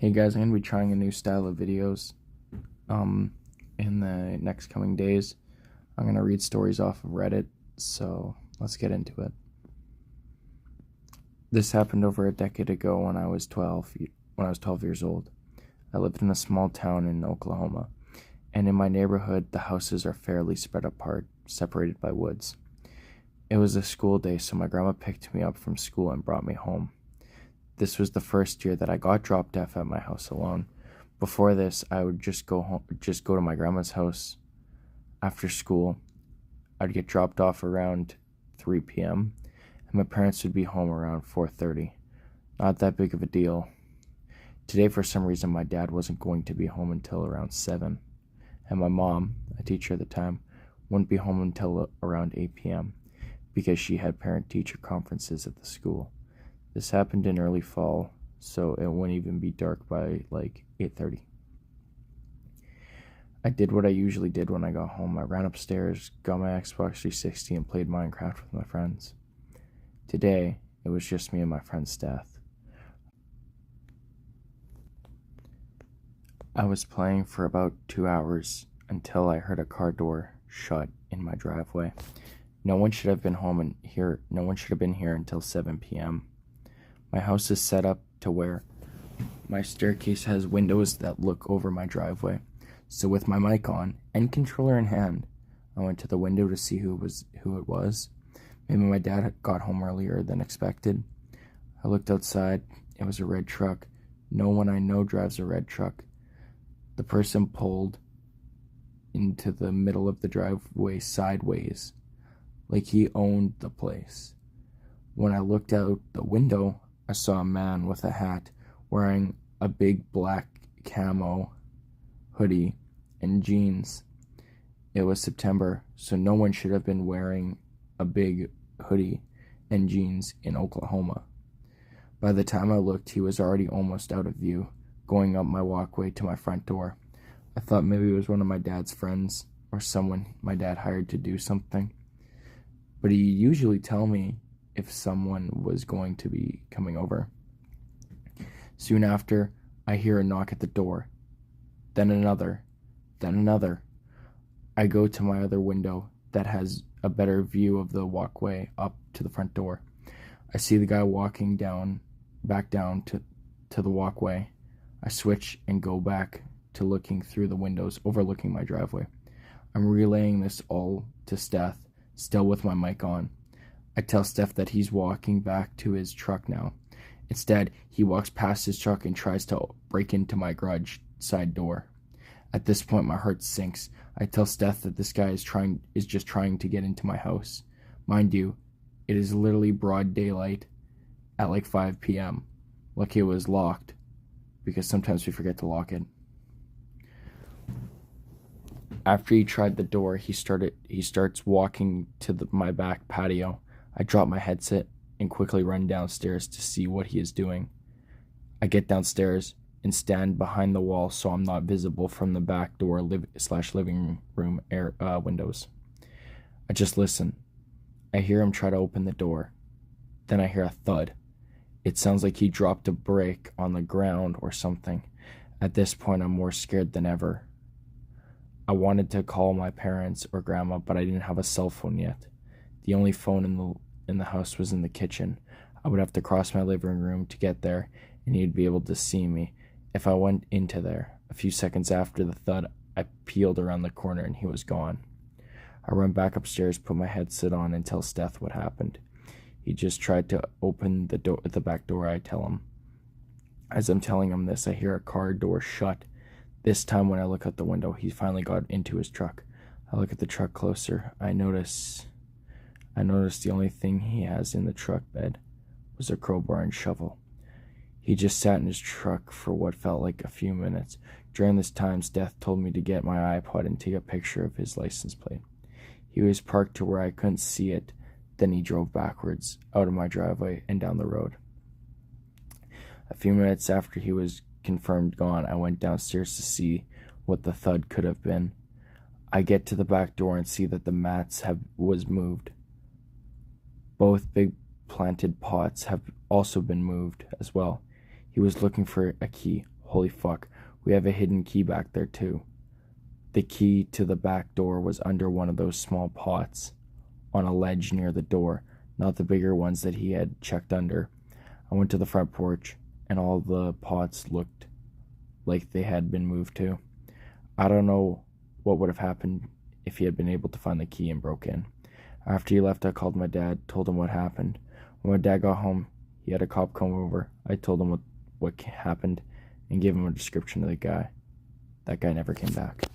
Hey guys, I'm going to be trying a new style of videos um, in the next coming days. I'm going to read stories off of Reddit, so let's get into it. This happened over a decade ago when I was 12 years old. I lived in a small town in Oklahoma, and in my neighborhood, the houses are fairly spread apart, separated by woods. It was a school day, so my grandma picked me up from school and brought me home. This was the first year that I got dropped off at my house alone. Before this, I would just go to my grandma's house after school. I'd get dropped off around 3 p.m. and my parents would be home around 4:30. Not that big of a deal. Today, for some reason, my dad wasn't going to be home until around 7, and my mom, a teacher at the time, wouldn't be home until around 8 p.m. because she had parent-teacher conferences at the school. This happened in early fall, so it wouldn't even be dark by like 8:30. I did what I usually did when I got home. I ran upstairs, got my Xbox 360, and played Minecraft with my friends. Today, it was just me and my friend Steph. I was playing for about 2 hours until I heard a car door shut in my driveway. No one should have been here until 7 p.m. My house is set up to where my staircase has windows that look over my driveway. So with my mic on and controller in hand, I went to the window to see who it was. Maybe my dad had got home earlier than expected. I looked outside. It was a red truck. No one I know drives a red truck. The person pulled into the middle of the driveway sideways, like he owned the place. When I looked out the window, I saw a man with a hat wearing a big black camo hoodie and jeans. It was September, so no one should have been wearing a big hoodie and jeans in Oklahoma. By the time I looked, he was already almost out of view, going up my walkway to my front door. I thought maybe it was one of my dad's friends or someone my dad hired to do something. But he usually tell me if someone was going to be coming over. Soon after, I hear a knock at the door. Then another. I go to my other window that has a better view of the walkway up to the front door. I see the guy walking back down to the walkway. I switch and go back to looking through the windows overlooking my driveway. I'm relaying this all to Steph, still with my mic on. I tell Steph that he's walking back to his truck now. Instead, he walks past his truck and tries to break into my garage side door. At this point, my heart sinks. I tell Steph that this guy is just trying to get into my house. Mind you, it is literally broad daylight at like 5 p.m. Lucky it was locked, because sometimes we forget to lock it. After he tried the door, he starts walking to my back patio. I drop my headset and quickly run downstairs to see what he is doing. I get downstairs and stand behind the wall so I'm not visible from the back door living room windows. I just listen. I hear him try to open the door. Then I hear a thud. It sounds like he dropped a brick on the ground or something. At this point, I'm more scared than ever. I wanted to call my parents or grandma, but I didn't have a cell phone yet. The only phone in the house was in the kitchen. I would have to cross my living room to get there, and he'd be able to see me if I went into there. A few seconds after the thud, I peeled around the corner and he was gone. I run back upstairs, put my headset on, and tell Steph what happened. He just tried to open the back door, I tell him. As I'm telling him this, I hear a car door shut. This time when I look out the window, he finally got into his truck. I look at the truck closer. I notice the only thing he has in the truck bed was a crowbar and shovel. He just sat in his truck for what felt like a few minutes. During this time, Steph told me to get my iPod and take a picture of his license plate. He was parked to where I couldn't see it. Then he drove backwards out of my driveway and down the road. A few minutes after he was confirmed gone, I went downstairs to see what the thud could have been. I get to the back door and see that the mats was moved. Both big planted pots have also been moved as well. He was looking for a key. Holy fuck, we have a hidden key back there too. The key to the back door was under one of those small pots on a ledge near the door, not the bigger ones that he had checked under. I went to the front porch, and all the pots looked like they had been moved too. I don't know what would have happened if he had been able to find the key and broke in. After he left, I called my dad, told him what happened. When my dad got home, he had a cop come over. I told him what happened and gave him a description of the guy. That guy never came back.